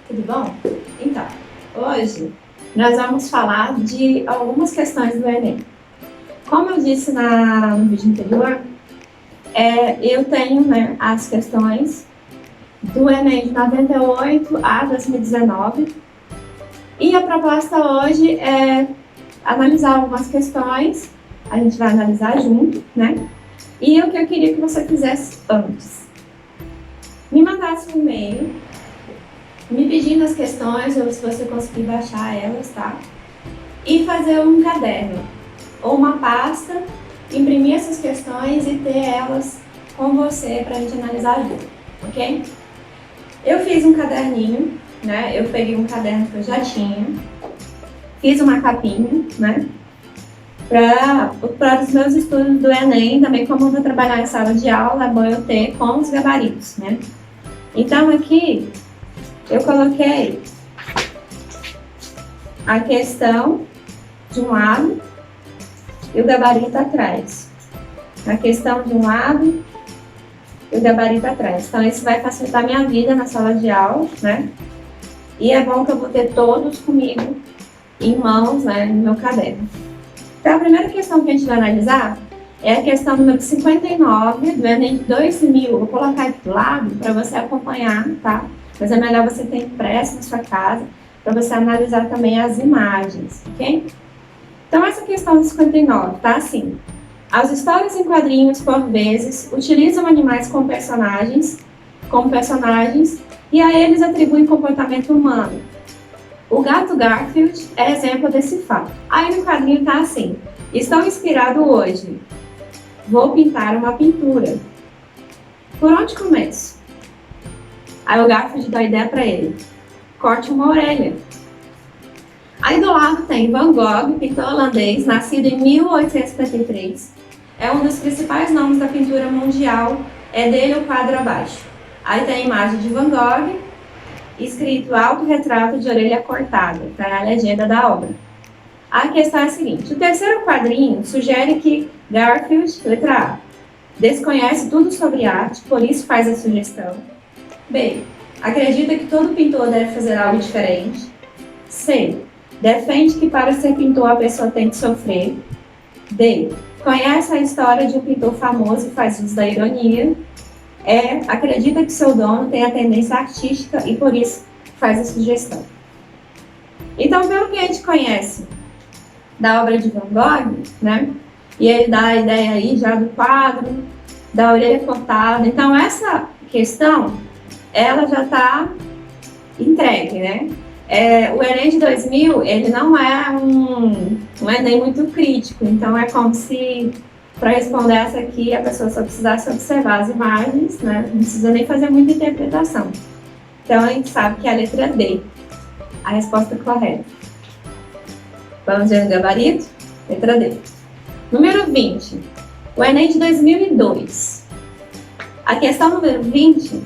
tudo bom? Então, hoje nós vamos falar de algumas questões do Enem. Como eu disse no vídeo anterior, eu tenho as questões do Enem de 98 a 2019 e a proposta hoje é analisar algumas questões, a gente vai analisar junto, E o que eu queria que você fizesse antes? Me mandasse um e-mail me pedindo as questões, ou se você conseguir baixar elas, tá? E fazer um caderno ou uma pasta, imprimir essas questões e ter elas com você para a gente analisar junto, ok? Eu fiz um caderninho, Eu peguei um caderno que eu já tinha, fiz uma capinha, Para os meus estudos do Enem, também como eu vou trabalhar em sala de aula, é bom eu ter com os gabaritos, Então aqui eu coloquei a questão de um lado e o gabarito atrás. A questão de um lado e o gabarito atrás. Então isso vai facilitar minha vida na sala de aula, E é bom que eu vou ter todos comigo em mãos, no meu caderno. Então a primeira questão que a gente vai analisar é a questão número 59 do Enem de 2000. Vou colocar aqui do lado para você acompanhar, tá? Mas é melhor você ter impresso na sua casa para você analisar também as imagens, ok? Então essa questão do 59 tá assim. As histórias em quadrinhos, por vezes, utilizam animais como personagens, e a eles atribuem comportamento humano. O gato Garfield é exemplo desse fato. Aí no quadrinho tá assim. Estou inspirado hoje. Vou pintar uma pintura. Por onde começo? Aí o Garfield dá ideia para ele. Corte uma orelha. Aí do lado tem Van Gogh, pintor holandês, nascido em 1853. É um dos principais nomes da pintura mundial. É dele o quadro abaixo. Aí tem a imagem de Van Gogh, escrito autorretrato de orelha cortada, tá na legenda da obra. A questão é a seguinte: o terceiro quadrinho sugere que Garfield, letra A, desconhece tudo sobre arte, por isso faz a sugestão. B, acredita que todo pintor deve fazer algo diferente. C, defende que para ser pintor a pessoa tem que sofrer. D, conhece a história de um pintor famoso e faz uso da ironia. E, acredita que seu dono tem a tendência artística e por isso faz a sugestão. Então, pelo que a gente conhece da obra de Van Gogh, E ele dá a ideia aí já do quadro, da orelha cortada. Então, essa questão, ela já está entregue, O Enem de 2000, ele não é um Enem muito crítico. Então, é como se, para responder essa aqui, a pessoa só precisasse observar as imagens, Não precisa nem fazer muita interpretação. Então, a gente sabe que é a letra D, a resposta correta. Vamos ver no gabarito? Letra D. Número 20. O Enem de 2002. A questão número 20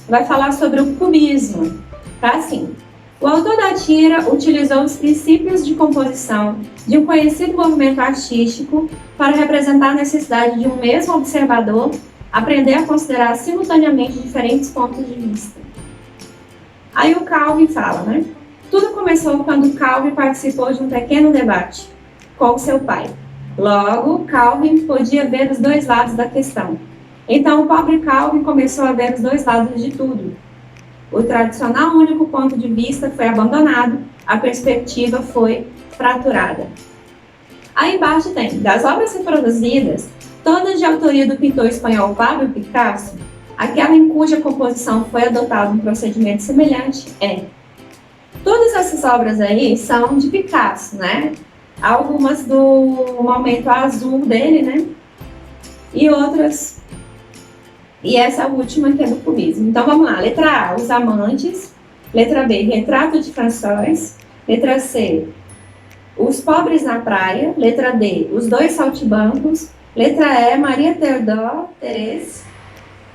vai falar sobre o cubismo. Tá assim. O autor da tira utilizou os princípios de composição de um conhecido movimento artístico para representar a necessidade de um mesmo observador aprender a considerar simultaneamente diferentes pontos de vista. Aí o Calvin fala, Tudo começou quando Calvin participou de um pequeno debate com seu pai. Logo, Calvin podia ver os dois lados da questão. Então, o pobre Calvin começou a ver os dois lados de tudo. O tradicional único ponto de vista foi abandonado, a perspectiva foi fraturada. Aí embaixo tem, das obras reproduzidas, todas de autoria do pintor espanhol Pablo Picasso, aquela em cuja composição foi adotado um procedimento semelhante é. Todas essas obras aí são de Picasso, Algumas do momento azul dele, E outras. E essa última que é do cubismo. Então vamos lá. Letra A, Os Amantes. Letra B, Retrato de François. Letra C, Os Pobres na Praia. Letra D, Os Dois Saltimbancos. Letra E, Maria Teresa,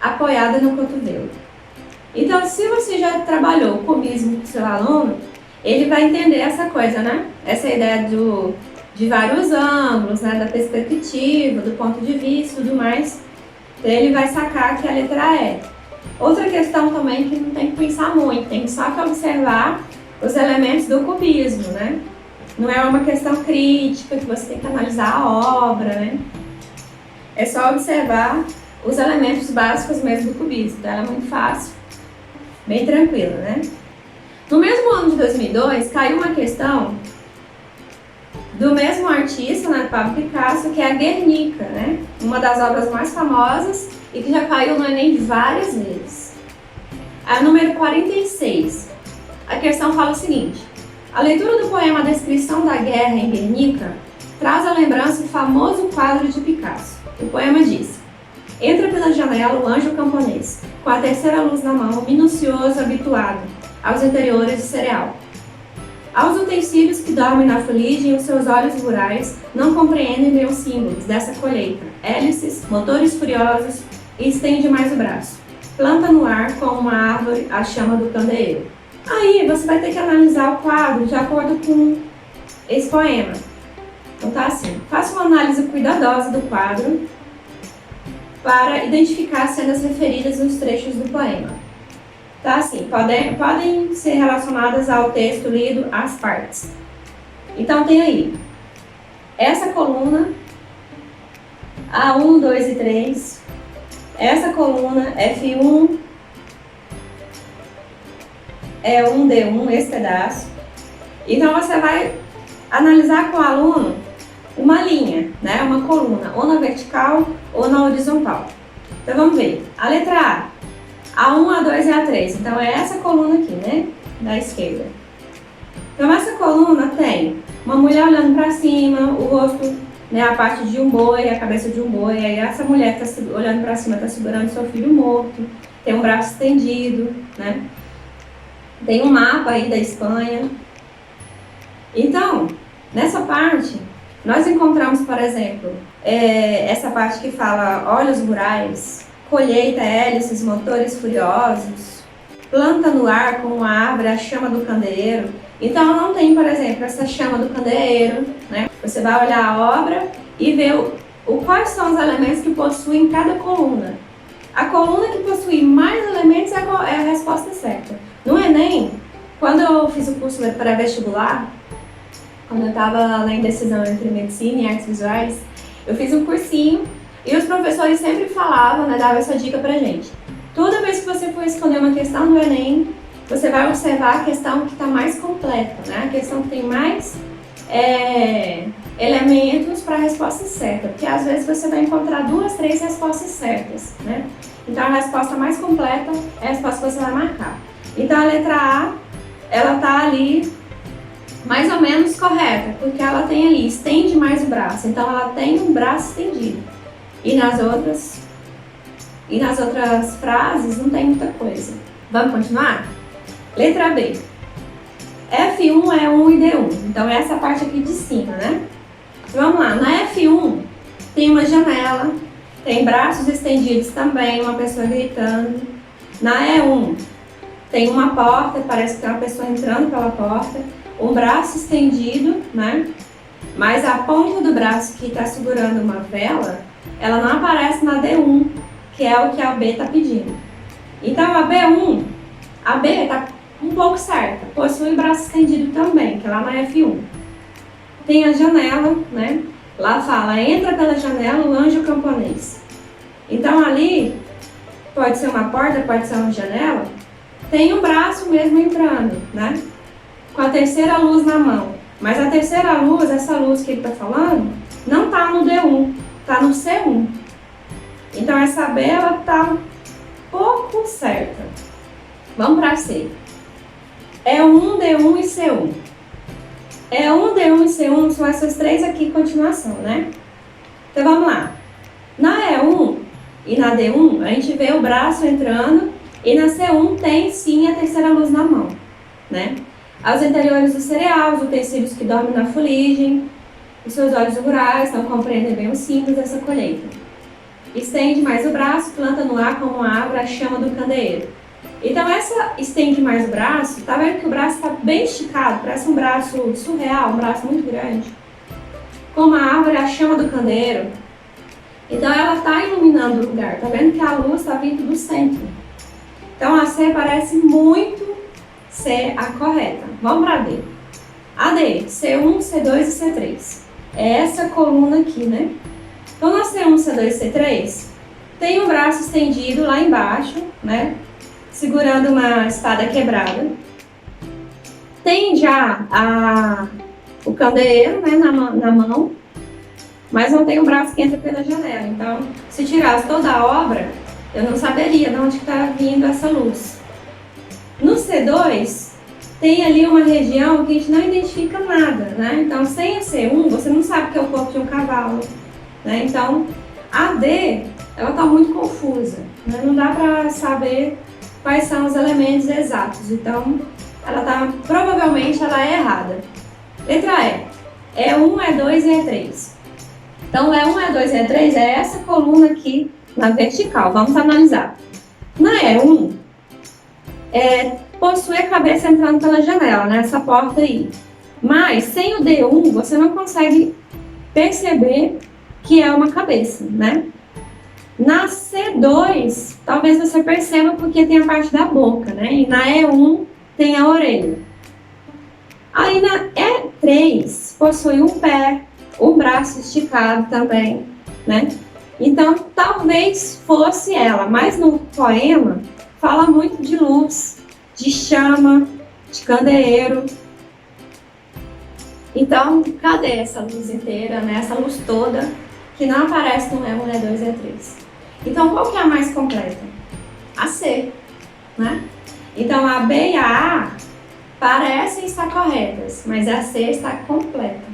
apoiada no cotovelo. Então, se você já trabalhou cubismo com seu aluno, ele vai entender essa coisa, Essa ideia de vários ângulos, da perspectiva, do ponto de vista e tudo mais. Então, ele vai sacar que a letra E. Outra questão também que não tem que pensar muito, tem só que observar os elementos do cubismo, né? Não é uma questão crítica que você tem que analisar a obra, né? É só observar os elementos básicos mesmo do cubismo, então ela é muito fácil, bem tranquila, né? No mesmo ano de 2002, caiu uma questão do mesmo artista, né, Pablo Picasso, que é a Guernica, né? Uma das obras mais famosas e que já caiu no Enem várias vezes. A número 46. A questão fala o seguinte: a leitura do poema A Descrição da Guerra em Guernica traz à lembrança o famoso quadro de Picasso. O poema diz: entra pela janela o anjo camponês, com a terceira luz na mão, minucioso, habituado aos interiores de cereal. Aos utensílios que dormem na fuligem, os seus olhos rurais não compreendem bem os símbolos dessa colheita, hélices, motores furiosos, e estende mais o braço. Planta no ar como uma árvore a chama do candeeiro. Aí você vai ter que analisar o quadro de acordo com esse poema. Então tá assim, faça uma análise cuidadosa do quadro para identificar as cenas referidas nos trechos do poema. Tá assim, podem ser relacionadas ao texto lido, às partes. Então tem aí, essa coluna, A1, 2 e 3, essa coluna, F1, E1, D1, esse pedaço. Então você vai analisar com o aluno uma linha, né? Uma coluna, ou na vertical ou na horizontal. Então vamos ver. A letra A, A1, A2 e A3. Então é essa coluna aqui, né? Da esquerda. Então essa coluna tem uma mulher olhando para cima, o rosto, né? A parte de um boi, a cabeça de um boi. Aí essa mulher que está olhando para cima está segurando seu filho morto. Tem um braço estendido, né? Tem um mapa aí da Espanha. Então, nessa parte, nós encontramos, por exemplo, essa parte que fala olhos rurais, colheita, hélices, motores furiosos, planta no ar com uma árvore, a chama do candeeiro. Então, não tem, por exemplo, essa chama do candeeiro, né? Você vai olhar a obra e ver quais são os elementos que possuem cada coluna. A coluna que possui mais elementos é a resposta certa. No Enem, quando eu fiz o curso pré-vestibular, quando eu estava na indecisão entre medicina e artes visuais, eu fiz um cursinho e os professores sempre falavam, né, davam essa dica pra gente. Toda vez que você for escolher uma questão do Enem, você vai observar a questão que está mais completa, né? A questão que tem mais elementos para a resposta certa, porque às vezes você vai encontrar 2, 3 respostas certas, né? Então a resposta mais completa é a resposta que você vai marcar. Então a letra A, ela tá ali mais ou menos correta, porque ela tem ali, estende mais o braço, então ela tem um braço estendido. E nas outras frases não tem muita coisa. Vamos continuar? Letra B. F1, E1 e D1. Então essa parte aqui de cima, né? Vamos lá, na F1 tem uma janela, tem braços estendidos também, uma pessoa gritando. Na E1 tem uma porta, parece que tem uma pessoa entrando pela porta, um braço estendido, né? Mas a ponta do braço que está segurando uma vela, ela não aparece na D1, que é o que a B está pedindo. Então a B1, a B está um pouco certa, possui braço estendido também, que é lá na F1. Tem a janela, né? Lá fala, entra pela janela o anjo camponês. Então ali, pode ser uma porta, pode ser uma janela, tem um braço mesmo entrando, né? Com a terceira luz na mão. Mas a terceira luz, essa luz que ele está falando, não está no D1, está no C1. Então essa B, ela está um pouco certa. Vamos para C. E1, D1 e C1. E1, D1 e C1 são essas três aqui em continuação, né? Então vamos lá. Na E1 e na D1, a gente vê o braço entrando e na C1 tem sim a terceira luz na mão, né? Aos interiores do cereal, os utensílios que dormem na fuligem, os seus olhos rurais não compreendem bem os símbolos dessa colheita. Estende mais o braço, planta no ar como uma árvore a chama do candeeiro. Então essa estende mais o braço, tá vendo que o braço está bem esticado, parece um braço surreal, um braço muito grande. Como a árvore a chama do candeeiro. Então ela está iluminando o lugar, tá vendo que a luz está vindo do centro. Então a C parece muito ser a correta. Vamos para a D. A D, C1, C2 e C3. É essa coluna aqui, né? Então na C1, C2 e C3, tem um braço estendido lá embaixo, né? Segurando uma espada quebrada. Tem já o candeeiro, né, na mão, mas não tem o braço que entra pela janela. Então, se tirasse toda a obra, eu não saberia de onde está vindo essa luz. No C2, tem ali uma região que a gente não identifica nada, né? Então, sem a C1, você não sabe que é o corpo de um cavalo, né? Então, a D, ela está muito confusa, né? Não dá para saber quais são os elementos exatos. Então, provavelmente ela é errada. Letra E. E1, E2 e E3. Então, E1, E2 e E3 é essa coluna aqui na vertical. Vamos analisar. Na E1, possui a cabeça entrando pela janela, né? Essa porta aí. Mas, sem o D1, você não consegue perceber que é uma cabeça, né? Na C2, talvez você perceba porque tem a parte da boca, né? E na E1 tem a orelha. Aí na E3 possui um pé, um braço esticado também, né? Então talvez fosse ela, mas no poema fala muito de luz, de chama, de candeeiro. Então, cadê essa luz inteira, né? Essa luz toda que não aparece no E1, E2 e E3? Então, qual que é a mais completa? A C, né? Então, a B e a A parecem estar corretas, mas a C está completa.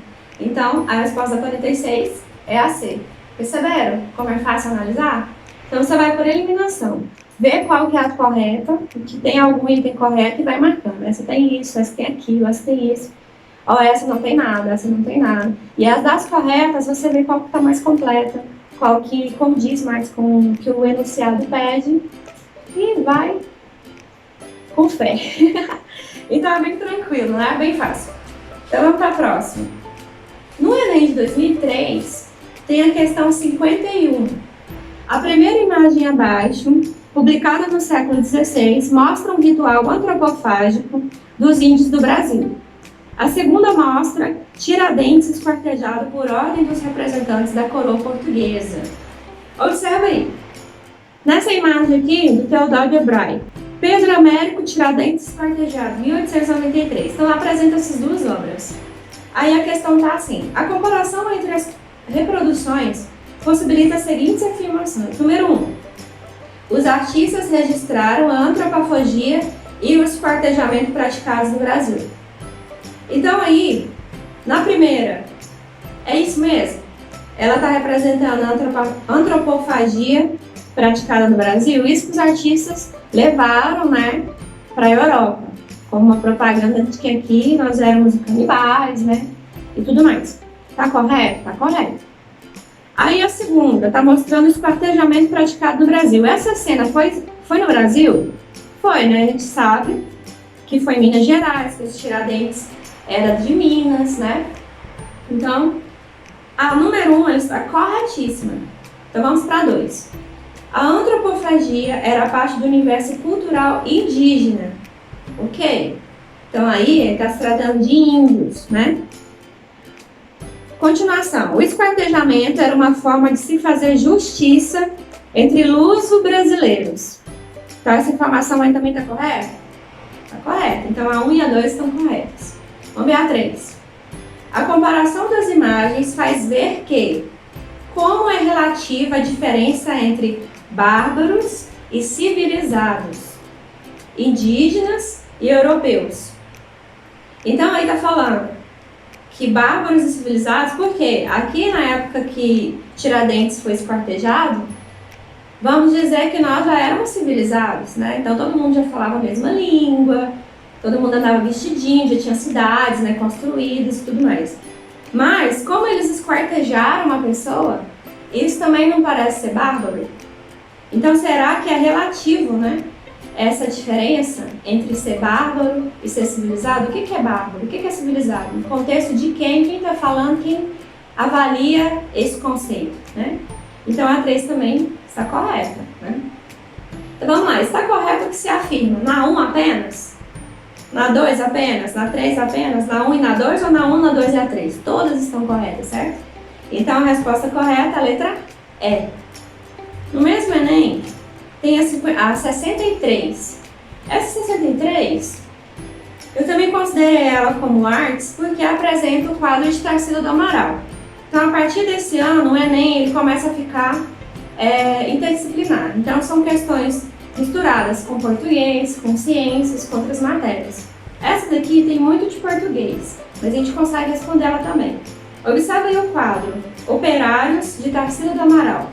Então, a resposta 46 é a C. Perceberam como é fácil analisar? Então, você vai por eliminação. Vê qual que é a correta, que tem algum item correto e vai marcando. Essa tem isso, essa tem aquilo, essa tem isso. Ou essa não tem nada, essa não tem nada. E as das corretas, você vê qual que está mais completa, qual que condiz mais com o que o enunciado pede. E vai com fé. Então é bem tranquilo, né? Bem fácil. Então vamos para a próxima. No Enem de 2003, tem a questão 51. A primeira imagem abaixo, publicada no século XVI, mostra um ritual antropofágico dos índios do Brasil. A segunda mostra Tiradentes esquartejado por ordem dos representantes da coroa portuguesa. Observa aí. Nessa imagem aqui, do Theodore de Bry, Pedro Américo Tiradentes esquartejado, 1893. Então, apresenta essas duas obras. Aí a questão está assim. A comparação entre as reproduções possibilita as seguintes afirmações. Número 1. Os artistas registraram a antropofagia e o esquartejamento praticados no Brasil. Então aí, na primeira, é isso mesmo? Ela está representando a antropofagia praticada no Brasil, isso que os artistas levaram, né, para a Europa, como uma propaganda de que aqui nós éramos canibais, né, e tudo mais. Tá correto? Tá correto. Aí a segunda, está mostrando o esquartejamento praticado no Brasil. Essa cena foi no Brasil? Foi, né? A gente sabe que foi em Minas Gerais, que os Tiradentes era de Minas, né? Então, a número 1 ela está corretíssima. Então vamos para 2. A antropofagia era parte do universo cultural indígena. Ok? Então aí ele está se tratando de índios, né? Continuação. O esquartejamento era uma forma de se fazer justiça entre luso-brasileiros. Então essa informação aí também está correta? Está correta. Então a 1 e a 2 estão corretas. Vamos ver a 3. A comparação das imagens faz ver que como é relativa a diferença entre bárbaros e civilizados, indígenas e europeus. Então aí está falando que bárbaros e civilizados, porque aqui na época que Tiradentes foi esquartejado, vamos dizer que nós já éramos civilizados, né? Então todo mundo já falava a mesma língua, todo mundo andava vestidinho, já tinha cidades, né, construídas e tudo mais. Mas, como eles esquartejaram uma pessoa, isso também não parece ser bárbaro? Então, será que é relativo, né, essa diferença entre ser bárbaro e ser civilizado? O que é bárbaro? O que é civilizado? No contexto de quem está falando, quem avalia esse conceito, né? Então, a 3 também está correta, né? Então vamos lá, está correto que se afirma na 1 apenas? Na 2 apenas? Na 3 apenas? Na 1 e na 2 ou na 1, na 2 e na 3? Todas estão corretas, certo? Então a resposta correta, a letra E. No mesmo Enem, tem a 63. Essa 63, eu também considerei ela como artes porque apresenta o quadro de Tarsila do Amaral. Então, a partir desse ano, o Enem ele começa a ficar interdisciplinar. Então, são questões misturadas com português, com ciências, com outras matérias. Essa daqui tem muito de português, mas a gente consegue responder ela também. Observe aí o quadro Operários de Tarsila do Amaral.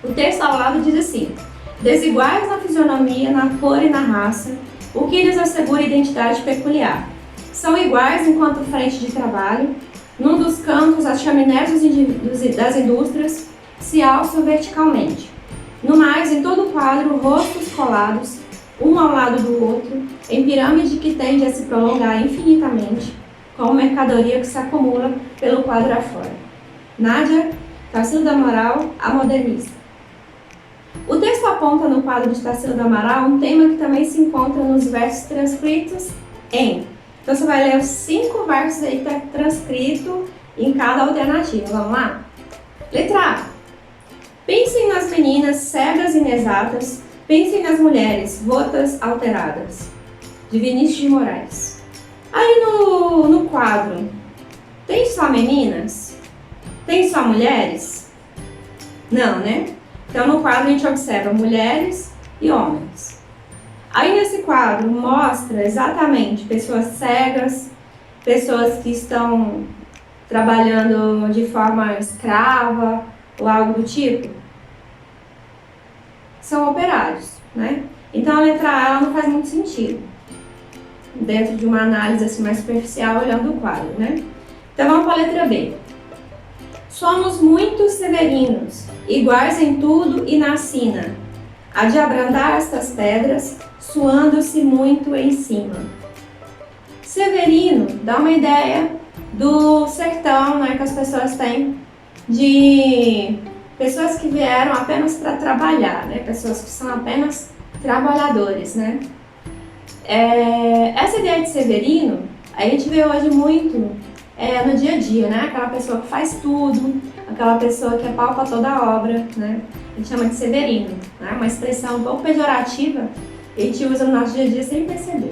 O texto ao lado diz assim: desiguais na fisionomia, na cor e na raça, o que lhes assegura identidade peculiar. São iguais enquanto frente de trabalho. Num dos cantos, as chaminés das indústrias se alçam verticalmente. No mais, em todo o quadro, rostos colados, um ao lado do outro, em pirâmide que tende a se prolongar infinitamente, como mercadoria que se acumula pelo quadro afora. Nádia, Tarsila do Amaral, a modernista. O texto aponta no quadro de Tarsila do Amaral um tema que também se encontra nos versos transcritos em. Então você vai ler os 5 versos aí que está transcrito em cada alternativa. Vamos lá? Letra A. Pensem nas meninas cegas e inexatas, pensem nas mulheres rotas, alteradas. De Vinícius de Moraes. Aí no quadro, tem só meninas? Tem só mulheres? Não, né? Então no quadro a gente observa mulheres e homens. Aí nesse quadro mostra exatamente pessoas cegas, pessoas que estão trabalhando de forma escrava ou algo do tipo. São operários, né? Então a letra A ela não faz muito sentido dentro de uma análise assim, mais superficial olhando o quadro, né? Então vamos para a letra B. Somos muito severinos, iguais em tudo e na sina. Há de abrandar estas pedras, suando-se muito em cima. Severino dá uma ideia do sertão, né, que as pessoas têm, de pessoas que vieram apenas para trabalhar, né, pessoas que são apenas trabalhadores, né. Essa ideia de Severino, a gente vê hoje muito no dia a dia, né, aquela pessoa que faz tudo, aquela pessoa que apalpa toda a obra, né, a gente chama de Severino, né, uma expressão um pouco pejorativa, que a gente usa no nosso dia a dia sem perceber.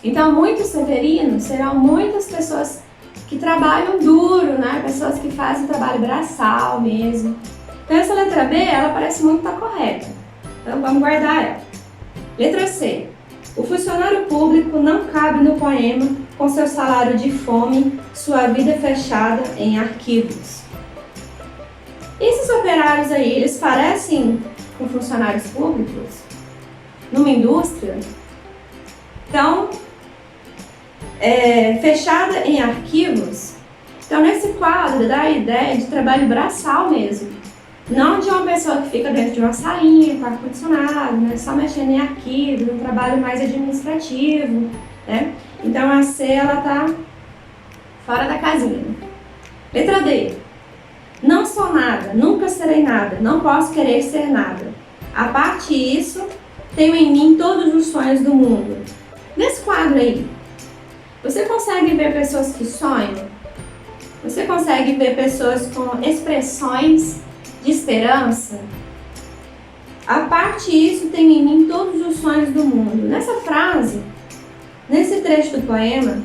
Então, muitos severinos serão muitas pessoas que trabalham duro, né? Pessoas que fazem trabalho braçal mesmo. Então, essa letra B, ela parece muito estar correta. Então, vamos guardar ela. Letra C. O funcionário público não cabe no poema com seu salário de fome, sua vida fechada em arquivos. Esses operários aí, eles parecem com funcionários públicos? Numa indústria? Então, fechada em arquivos. Então, nesse quadro dá a ideia de trabalho braçal mesmo. Não de uma pessoa que fica dentro de uma salinha com ar-condicionado, né, só mexendo em arquivos, um trabalho mais administrativo, né? Então, a C, ela tá fora da casinha. Letra D. Não sou nada, nunca serei nada, não posso querer ser nada. A parte isso, tenho em mim todos os sonhos do mundo. Nesse quadro aí, você consegue ver pessoas que sonham? Você consegue ver pessoas com expressões de esperança? A parte isso tem em mim todos os sonhos do mundo. Nessa frase, nesse trecho do poema,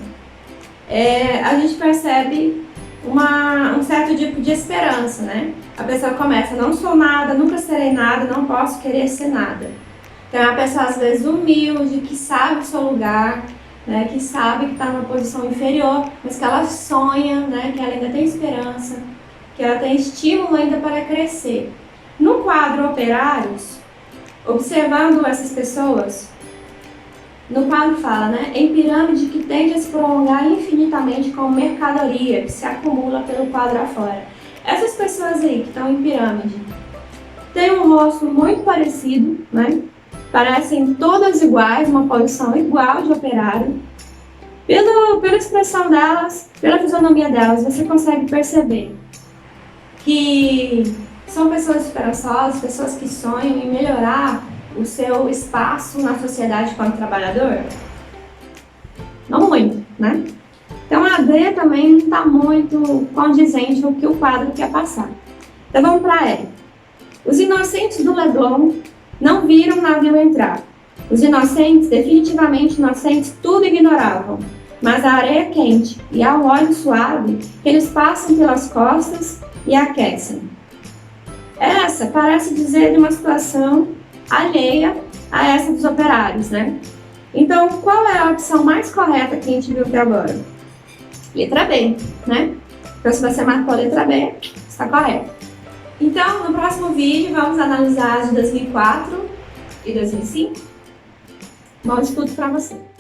a gente percebe um certo tipo de esperança, né? A pessoa começa, não sou nada, nunca serei nada, não posso querer ser nada. Então é uma pessoa às vezes humilde, que sabe o seu lugar, né, que sabe que está numa posição inferior, mas que ela sonha, né, que ela ainda tem esperança, que ela tem estímulo ainda para crescer. No quadro Operários, observando essas pessoas, no quadro fala, né, em pirâmide que tende a se prolongar infinitamente como mercadoria que se acumula pelo quadro afora. Essas pessoas aí que estão em pirâmide têm um rosto muito parecido, né? Parecem todas iguais, uma posição igual de operário. Pela expressão delas, pela fisionomia delas, você consegue perceber que são pessoas esperançosas, pessoas que sonham em melhorar o seu espaço na sociedade como trabalhador? Não muito, né? Então a D também não está muito condizente com o que o quadro quer passar. Então vamos para E. Os inocentes do Leblon não viram o navio entrar. Os inocentes, definitivamente inocentes, tudo ignoravam. Mas a areia quente e ao óleo suave, eles passam pelas costas e aquecem. Essa parece dizer de uma situação alheia a essa dos operários, né? Então, qual é a opção mais correta que a gente viu até agora? Letra B, né? Então, se você marcou a letra B, está correto. Então, no próximo vídeo, vamos analisar as de 2004 e 2005. Bom estudo para você!